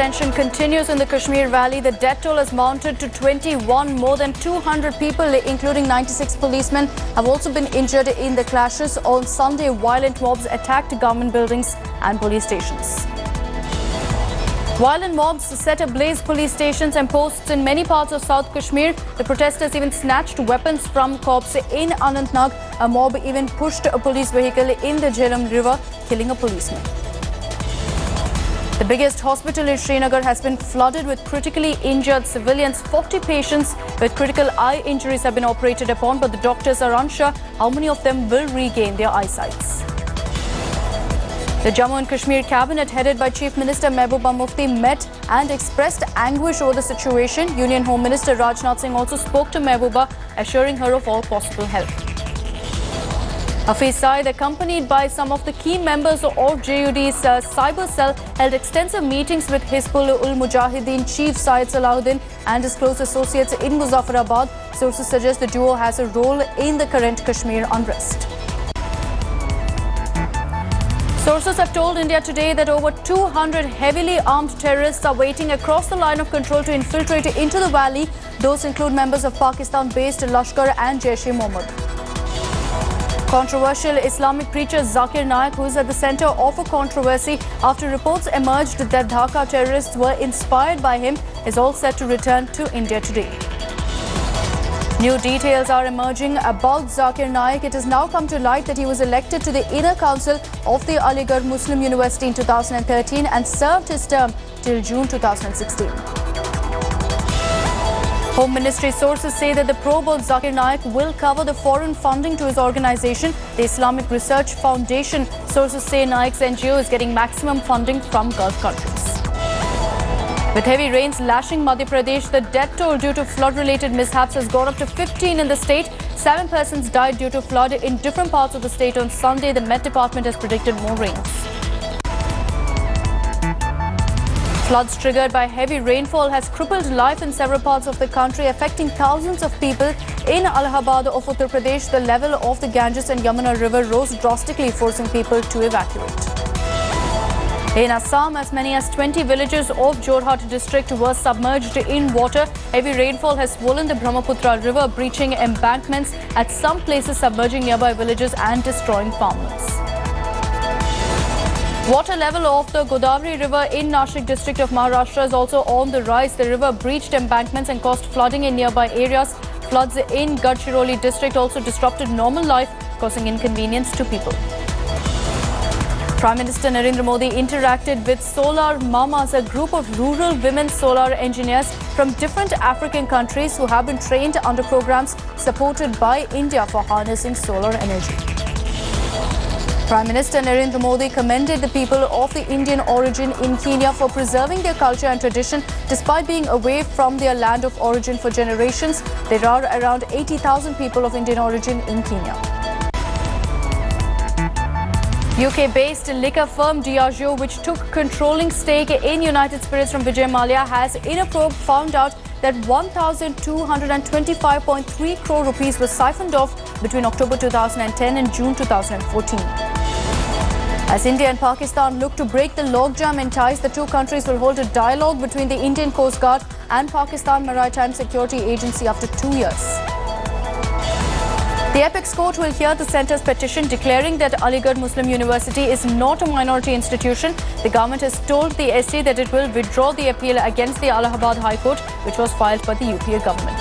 tension continues in the Kashmir Valley. The death toll has mounted to 21. More than 200 people, including 96 policemen, have also been injured in the clashes. On Sunday, violent mobs attacked government buildings and police stations. Violent mobs set ablaze police stations and posts in many parts of South Kashmir. The protesters even snatched weapons from cops in Anantnag. A mob even pushed a police vehicle in the Jhelum river, killing a policeman. The biggest hospital in Srinagar has been flooded with critically injured civilians. 40 patients with critical eye injuries have been operated upon, but the doctors are unsure how many of them will regain their eyesight. The Jammu and Kashmir cabinet, headed by Chief Minister Mehbooba Mufti, met and expressed anguish over the situation. Union Home Minister Rajnath Singh also spoke to Mehbooba, assuring her of all possible help. Hafiz Saeed, accompanied by some of the key members of JUD's cyber cell, held extensive meetings with Hizbul-ul-Mujahideen Chief Syed Salahuddin and his close associates in Muzaffarabad. Sources suggest the duo has a role in the current Kashmir unrest. Sources have told India Today that over 200 heavily armed terrorists are waiting across the line of control to infiltrate into the valley. Those include members of Pakistan-based Lashkar and Jaish-e-Mohammed. Controversial Islamic preacher Zakir Naik, who is at the center of a controversy after reports emerged that Dhaka terrorists were inspired by him, is all set to return to India today. New details are emerging about Zakir Naik. It has now come to light that he was elected to the Inner Council of the Aligarh Muslim University in 2013 and served his term till June 2016. Home Ministry sources say that the probe of Zakir Naik will cover the foreign funding to his organization, the Islamic Research Foundation. Sources say Naik's NGO is getting maximum funding from Gulf countries. With heavy rains lashing Madhya Pradesh, the death toll due to flood-related mishaps has gone up to 15 in the state. 7 persons died due to flood in different parts of the state on Sunday. The Met Department has predicted more rains. Floods triggered by heavy rainfall has crippled life in several parts of the country, affecting thousands of people. In Allahabad of Uttar Pradesh, the level of the Ganges and Yamuna river rose drastically, forcing people to evacuate. In Assam, as many as 20 villages of Jorhat district were submerged in water. Heavy rainfall has swollen the Brahmaputra river, breaching embankments at some places, submerging nearby villages and destroying farmlands. Water level of the Godavari river in Nashik district of Maharashtra is also on the rise. The river breached embankments and caused flooding in nearby areas. Floods in Gadchiroli district also disrupted normal life, causing inconvenience to people. Prime Minister Narendra Modi interacted with Solar Mamas, a group of rural women solar engineers from different African countries who have been trained under programs supported by India for harnessing solar energy. Prime Minister Narendra Modi commended the people of the Indian origin in Kenya for preserving their culture and tradition despite being away from their land of origin for generations. There are around 80,000 people of Indian origin in Kenya. UK-based liquor firm Diageo, which took controlling stake in United Spirits from Vijay Mallya, has in a probe found out that 1,225.3 crore rupees was siphoned off between October 2010 and June 2014. As India and Pakistan look to break the logjam in ties, the two countries will hold a dialogue between the Indian Coast Guard and Pakistan Maritime Security Agency after 2 years. The Apex Court will hear the centre's petition declaring that Aligarh Muslim University is not a minority institution. The government has told the SC that it will withdraw the appeal against the Allahabad High Court, which was filed by the UPA government.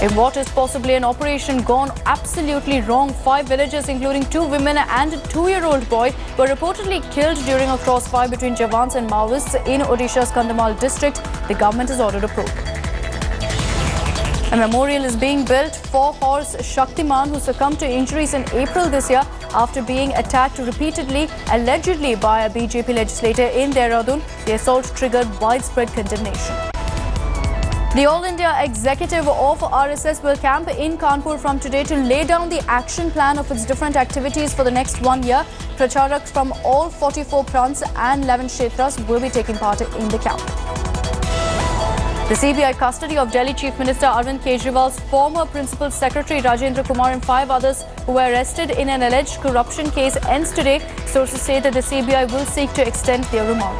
In what is possibly an operation gone absolutely wrong, 5 villagers, including 2 women and a 2-year-old boy, were reportedly killed during a crossfire between Jawans and Maoists in Odisha's Kandhamal district. The government has ordered a probe. A memorial is being built for horse Shaktiman, who succumbed to injuries in April this year after being attacked repeatedly, allegedly by a BJP legislator in Dehradun. The assault triggered widespread condemnation. The All India Executive of RSS will camp in Kanpur from today to lay down the action plan of its different activities for the next 1 year. Pracharaks from all 44 prants and 11 kshetras will be taking part in the camp. The CBI custody of Delhi Chief Minister Arvind Kejriwal's former Principal Secretary Rajendra Kumar and 5 others who were arrested in an alleged corruption case ends today. Sources say that the CBI will seek to extend their remand.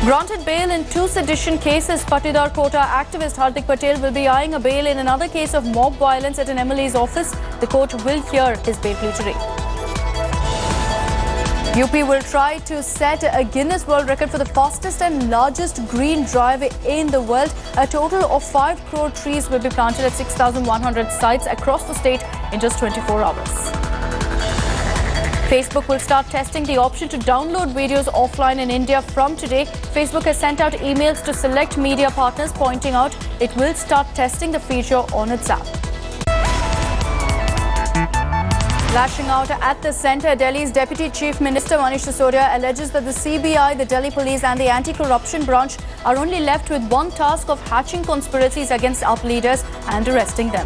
Granted bail in 2 sedition cases, Patidar Kota activist Hardik Patel will be eyeing a bail in another case of mob violence at an MLA's office. The court will hear his bail plea today. UP will try to set a Guinness World Record for the fastest and largest green drive in the world. A total of 5 crore trees will be planted at 6,100 sites across the state in just 24 hours. Facebook will start testing the option to download videos offline in India from today. Facebook has sent out emails to select media partners pointing out it will start testing the feature on its app. Lashing out at the centre, Delhi's Deputy Chief Minister Manish Sisodia alleges that the CBI, the Delhi Police and the Anti-Corruption Branch are only left with one task of hatching conspiracies against UP leaders and arresting them.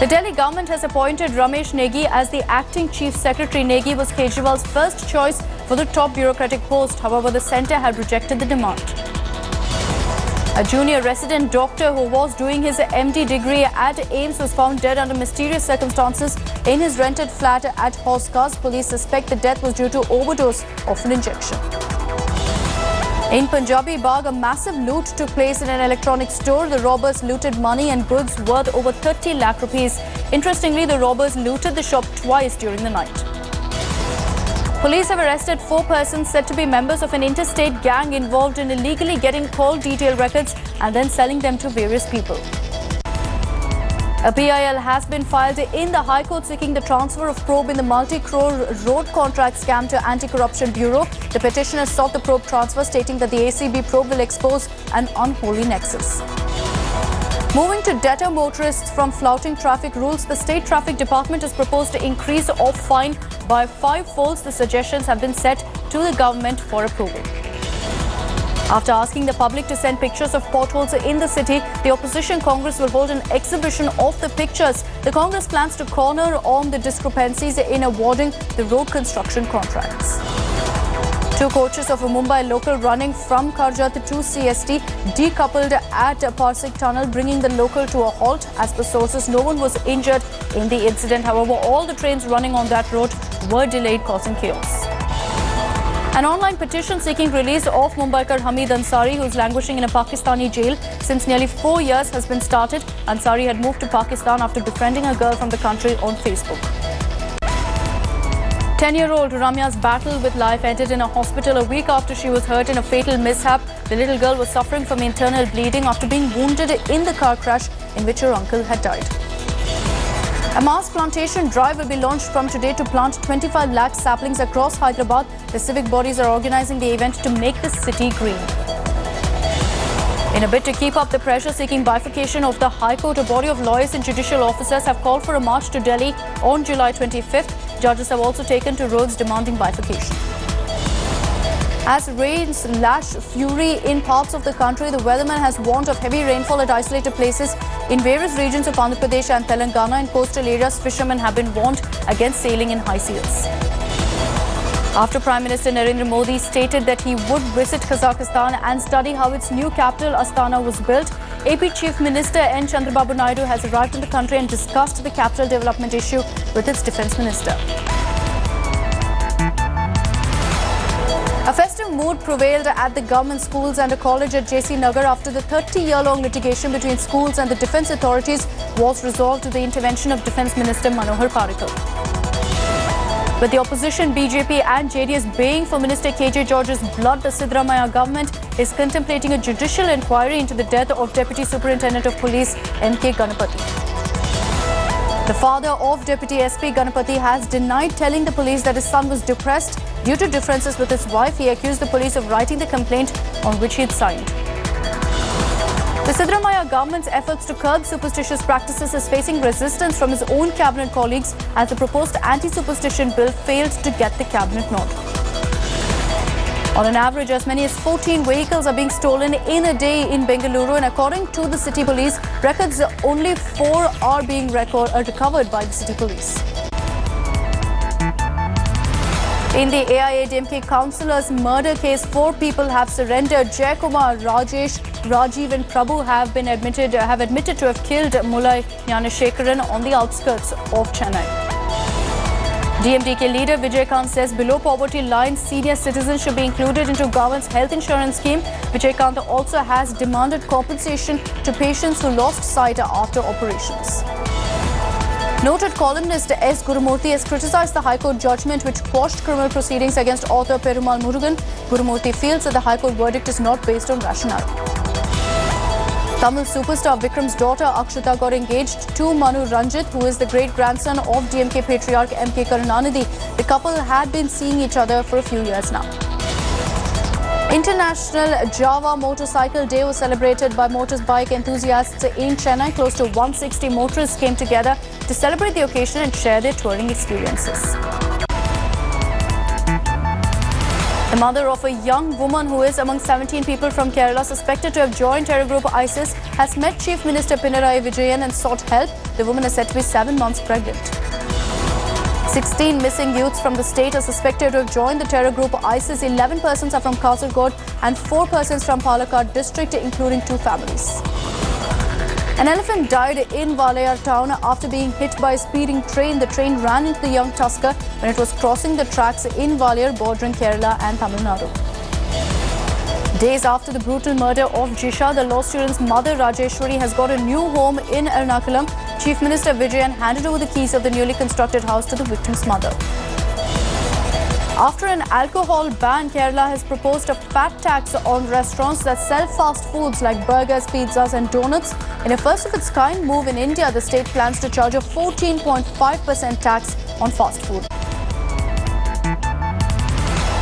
The Delhi government has appointed Ramesh Negi as the acting Chief Secretary. Negi was Kejriwal's first choice for the top bureaucratic post. However, the centre had rejected the demand. A junior resident doctor who was doing his MD degree at AIIMS was found dead under mysterious circumstances in his rented flat at Hoskas. Police suspect the death was due to overdose of an injection. In Punjabi Bagh, a massive loot took place in an electronics store. The robbers looted money and goods worth over 30 lakh rupees. Interestingly, the robbers looted the shop twice during the night. Police have arrested 4 persons said to be members of an interstate gang involved in illegally getting call detail records and then selling them to various people. A PIL has been filed in the High Court seeking the transfer of probe in the multi-crore road contract scam to Anti-Corruption Bureau. The petitioner sought the probe transfer, stating that the ACB probe will expose an unholy nexus. Moving to deter motorists from flouting traffic rules, the State Traffic Department has proposed to increase the fine by 5-folds. The suggestions have been sent to the government for approval. After asking the public to send pictures of potholes in the city, the opposition Congress will hold an exhibition of the pictures. The Congress plans to corner on the discrepancies in awarding the road construction contracts. 2 coaches of a Mumbai local running from Karjat to CST decoupled at Parsik Tunnel, bringing the local to a halt. As per sources, no one was injured in the incident. However, all the trains running on that road were delayed, causing chaos. An online petition seeking release of Mumbaikar Hamid Ansari, who is languishing in a Pakistani jail since nearly 4 years, has been started. Ansari had moved to Pakistan after befriending a girl from the country on Facebook. 10-year-old Ramya's battle with life ended in a hospital a week after she was hurt in a fatal mishap. The little girl was suffering from internal bleeding after being wounded in the car crash in which her uncle had died. A mass plantation drive will be launched from today to plant 25 lakh saplings across Hyderabad. The civic bodies are organizing the event to make the city green. In a bid to keep up the pressure seeking bifurcation of the High Court, a body of lawyers and judicial officers have called for a march to Delhi on July 25th. Judges have also taken to roads demanding bifurcation. As rains lash fury in parts of the country, the weatherman has warned of heavy rainfall at isolated places in various regions of Andhra Pradesh and Telangana. In coastal areas, fishermen have been warned against sailing in high seas. After Prime Minister Narendra Modi stated that he would visit Kazakhstan and study how its new capital Astana was built, AP Chief Minister N. Chandrababu Naidu has arrived in the country and discussed the capital development issue with its Defence Minister. A festive mood prevailed at the government schools and a college at JC Nagar after the 30-year-long litigation between schools and the defence authorities was resolved with the intervention of Defence Minister Manohar Parrikar. With the opposition BJP and JDS baying for Minister KJ George's blood, the Siddaramaiah government is contemplating a judicial inquiry into the death of Deputy Superintendent of Police MK Ganapathy. The father of Deputy SP Ganapathy has denied telling the police that his son was depressed due to differences with his wife. He accused the police of writing the complaint on which he had signed. The Siddaramaiah government's efforts to curb superstitious practices is facing resistance from his own cabinet colleagues as the proposed anti-superstition bill failed to get the cabinet nod. On an average, as many as 14 vehicles are being stolen in a day in Bengaluru, and according to the city police records, only 4 are being recovered by the city police. In the AIIMS councillors' murder case, 4 people have surrendered. Jaikumar, Rajesh, Rajiv and Prabhu have admitted to have killed Mulai Gnaneshekaran on the outskirts of Chennai. DMDK leader Vijaykanth says below poverty line senior citizens should be included into government's health insurance scheme. Vijaykanth also has demanded compensation to patients who lost sight after operations. Noted columnist S. Gurumurthy has criticized the High Court judgment which quashed criminal proceedings against author Perumal Murugan. Gurumurthy feels that the High Court verdict is not based on rationale. Tamil superstar Vikram's daughter Akshita got engaged to Manu Ranjit, who is the great-grandson of DMK patriarch M.K. Karunanidhi. The couple had been seeing each other for a few years now. International Java Motorcycle Day was celebrated by motorbike enthusiasts in Chennai. Close to 160 motorists came together to celebrate the occasion and share their touring experiences. The mother of a young woman who is among 17 people from Kerala suspected to have joined terror group ISIS has met Chief Minister Pinarayi Vijayan and sought help. The woman is said to be 7 months pregnant. 16 missing youths from the state are suspected to have joined the terror group ISIS. 11 persons are from Kasaragod and 4 persons from Palakkad district, including 2 families. An elephant died in Walayar town after being hit by a speeding train. The train ran into the young tusker when it was crossing the tracks in Walayar, bordering Kerala and Tamil Nadu. Days after the brutal murder of Jisha, the law student's mother Rajeshwari has got a new home in Ernakulam. Chief Minister Vijayan handed over the keys of the newly constructed house to the victim's mother. After an alcohol ban, Kerala has proposed a fat tax on restaurants that sell fast foods like burgers, pizzas and donuts. In a first-of-its-kind move in India, the state plans to charge a 14.5% tax on fast food.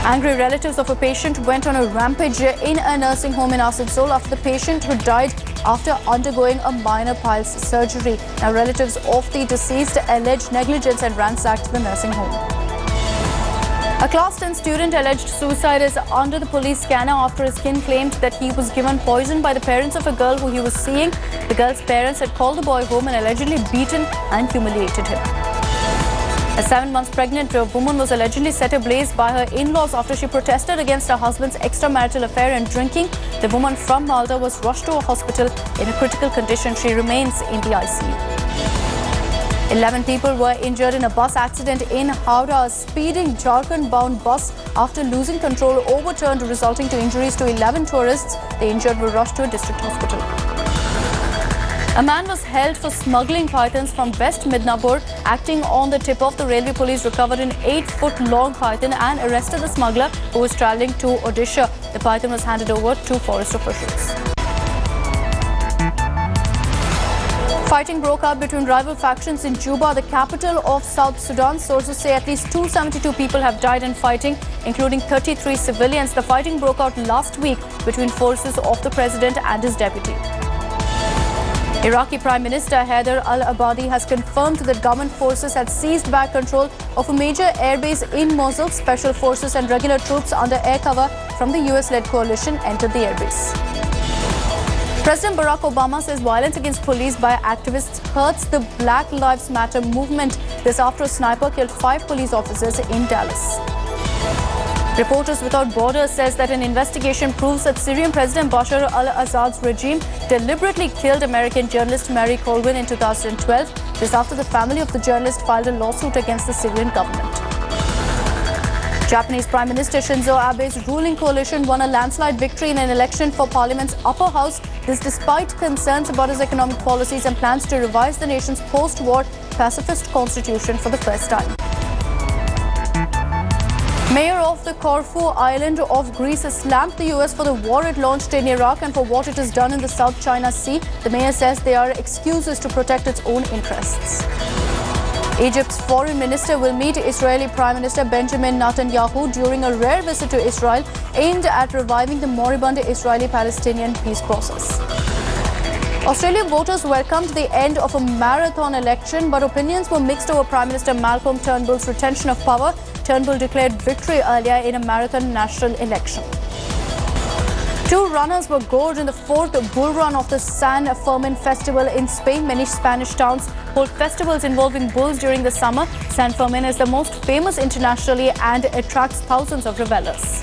Angry relatives of a patient went on a rampage in a nursing home in Asansol after the patient who died after undergoing a minor piles surgery. Now, relatives of the deceased alleged negligence and ransacked the nursing home. A Class 10 student alleged suicide is under the police scanner after his kin claimed that he was given poison by the parents of a girl who he was seeing. The girl's parents had called the boy home and allegedly beaten and humiliated him. A 7 months pregnant woman was allegedly set ablaze by her in-laws after she protested against her husband's extramarital affair and drinking. The woman from Malda was rushed to a hospital in a critical condition. She remains in the ICU. 11 people were injured in a bus accident in Howrah. A speeding Jharkhand-bound bus, after losing control, overturned, resulting to injuries to 11 tourists. The injured were rushed to a district hospital. A man was held for smuggling pythons from West Midnapur. Acting on the tip of the railway police recovered an 8-foot-long python and arrested the smuggler who was travelling to Odisha. The python was handed over to forest officials. Fighting broke out between rival factions in Juba, the capital of South Sudan. Sources say at least 272 people have died in fighting, including 33 civilians. The fighting broke out last week between forces of the president and his deputy. Iraqi Prime Minister Haider al-Abadi has confirmed that government forces had seized back control of a major airbase in Mosul. Special forces and regular troops under air cover from the US-led coalition entered the airbase. President Barack Obama says violence against police by activists hurts the Black Lives Matter movement. This after a sniper killed 5 police officers in Dallas. Reporters Without Borders says that an investigation proves that Syrian President Bashar al-Assad's regime deliberately killed American journalist Mary Colvin in 2012. This after the family of the journalist filed a lawsuit against the Syrian government. Japanese Prime Minister Shinzo Abe's ruling coalition won a landslide victory in an election for Parliament's upper house. This despite concerns about his economic policies and plans to revise the nation's post-war pacifist constitution for the first time. Mayor of the Corfu island of Greece has slammed the US for the war it launched in Iraq and for what it has done in the South China Sea. The mayor says they are excuses to protect its own interests. Egypt's foreign minister will meet Israeli Prime Minister Benjamin Netanyahu during a rare visit to Israel aimed at reviving the moribund Israeli-Palestinian peace process. Australian voters welcomed the end of a marathon election, but opinions were mixed over Prime Minister Malcolm Turnbull's retention of power. Turnbull declared victory earlier in a marathon national election. 2 runners were gored in the 4th bull run of the San Fermin Festival in Spain. Many Spanish towns hold festivals involving bulls during the summer. San Fermin is the most famous internationally and attracts thousands of revelers.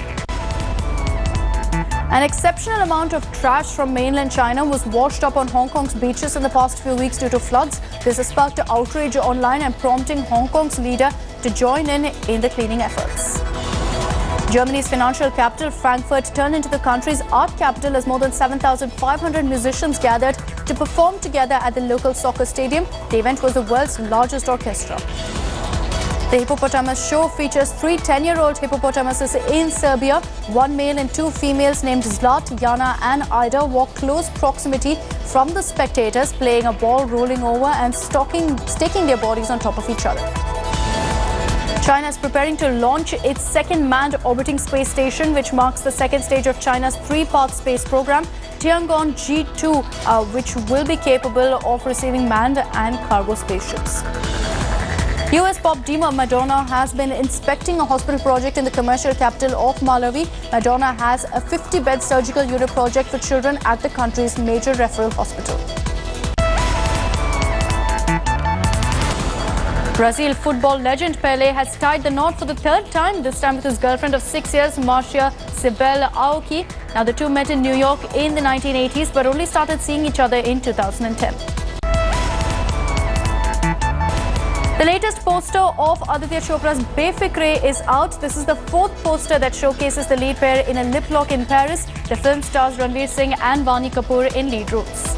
An exceptional amount of trash from mainland China was washed up on Hong Kong's beaches in the past few weeks due to floods. This has sparked outrage online and prompting Hong Kong's leader to join in the cleaning efforts. Germany's financial capital, Frankfurt, turned into the country's art capital as more than 7,500 musicians gathered to perform together at the local soccer stadium. The event was the world's largest orchestra. The hippopotamus show features 3 10-year-old hippopotamuses in Serbia. 1 male and 2 females named Zlat, Yana and Ida walk close proximity from the spectators, playing a ball, rolling over and staking their bodies on top of each other. China is preparing to launch its second manned orbiting space station, which marks the second stage of China's 3-part space program, Tiangong G2, which will be capable of receiving manned and cargo spaceships. US pop diva Madonna has been inspecting a hospital project in the commercial capital of Malawi. Madonna has a 50-bed surgical unit project for children at the country's major referral hospital. Brazil football legend Pelé has tied the knot for the 3rd time, this time with his girlfriend of 6 years, Marcia Cibele Aoki. Now, the two met in New York in the 1980s, but only started seeing each other in 2010. The latest poster of Aditya Chopra's Befikre is out. This is the 4th poster that showcases the lead pair in a lip lock in Paris. The film stars Ranveer Singh and Vani Kapoor in lead roles.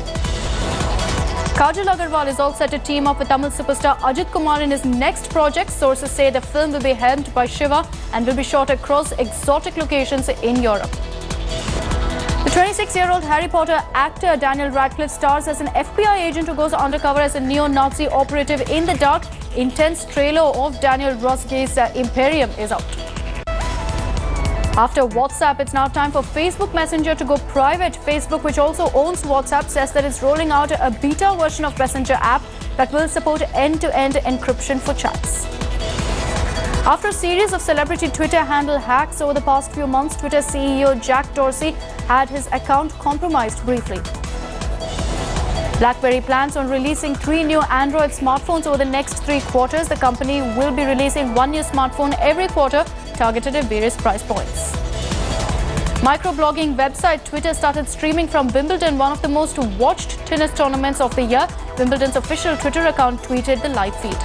Kajal Agarwal is all set to team up with Tamil superstar Ajit Kumar in his next project. Sources say the film will be helmed by Shiva and will be shot across exotic locations in Europe. The 26-year-old Harry Potter actor Daniel Radcliffe stars as an FBI agent who goes undercover as a neo-Nazi operative in the dark. Intense trailer of Daniel Radcliffe's Imperium is out. After WhatsApp, it's now time for Facebook Messenger to go private. Facebook, which also owns WhatsApp, says that it's rolling out a beta version of Messenger app that will support end-to-end encryption for chats. After a series of celebrity Twitter handle hacks over the past few months, Twitter CEO Jack Dorsey had his account compromised briefly. BlackBerry plans on releasing 3 new Android smartphones over the next 3 quarters. The company will be releasing 1 new smartphone every quarter, targeted at various price points. Microblogging website Twitter started streaming from Wimbledon, one of the most watched tennis tournaments of the year. Wimbledon's official Twitter account tweeted the live feed.